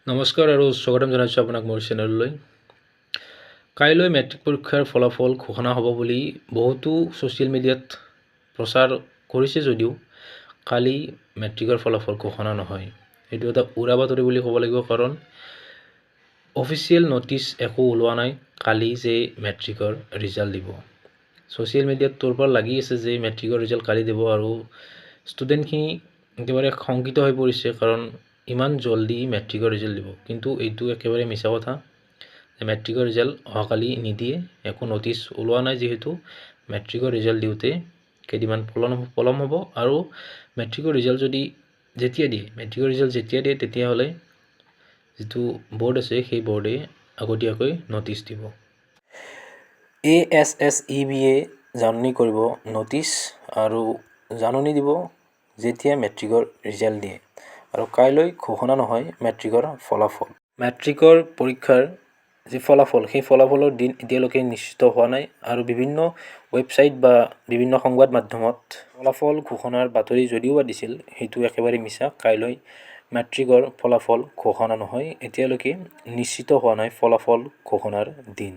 নমস্কাৰ আৰু স্বাগতম জনাইছোঁ আপোনাক মোৰ চেনেললৈ। কাইলৈ মেট্ৰিক পৰীক্ষাৰ ফলাফল ঘোষণা হ'ব বুলি বহুতো ছ'চিয়েল মিডিয়াত প্ৰচাৰ কৰিছে যদিও কালি মেট্ৰিকৰ ফলাফল ঘোষণা নহয়। এইটো এটা উৰা বাতৰি বুলি ক'ব লাগিব, কাৰণ অফিচিয়েল নটিচ একো ওলোৱা নাই কালি যে মেট্ৰিকৰ ৰিজাল্ট দিব। ছ'চিয়েল মিডিয়াত তোৰপাৰ লাগি আছে যে মেট্ৰিকৰ ৰিজাল্ট কালি দিব, আৰু ষ্টুডেণ্টখিনি একেবাৰে শংকিত হৈ পৰিছে, কাৰণ ইমান জলদি মেট্ৰিকৰ ৰিজাল্ট দিব। কিন্তু এইটো একেবাৰে মিছা কথা যে মেট্ৰিকৰ ৰিজাল্ট অহাকালি নিদিয়ে। একো নটিচ ওলোৱা নাই, যিহেতু মেট্ৰিকৰ ৰিজাল্ট দিওঁতে কেইদিনমান পলম হ'ব। আৰু মেট্ৰিকৰ ৰিজাল্ট যেতিয়া দিয়ে তেতিয়াহ'লে যিটো বৰ্ড আছে সেই বৰ্ডে আগতীয়াকৈ নটিচ দিব। ASSEBয়ে জাননী কৰিব নটিচ আৰু জাননী দিব যেতিয়া মেট্ৰিকৰ ৰিজাল্ট দিয়ে। আৰু কাইলৈ ঘোষণা নহয় মেট্ৰিকৰ ফলাফল। মেট্ৰিকৰ পৰীক্ষাৰ যি ফলাফল, সেই ফলাফলৰ দিন এতিয়ালৈকে নিশ্চিত হোৱা নাই। আৰু বিভিন্ন ৱেবছাইট বা বিভিন্ন সংবাদ মাধ্যমত ফলাফল ঘোষণাৰ বাতৰি যদিও দিছিল, সেইটো একেবাৰে মিছা। কাইলৈ মেট্ৰিকৰ ফলাফল ঘোষণা নহয়, এতিয়ালৈকে নিশ্চিত হোৱা নাই ফলাফল ঘোষণাৰ দিন।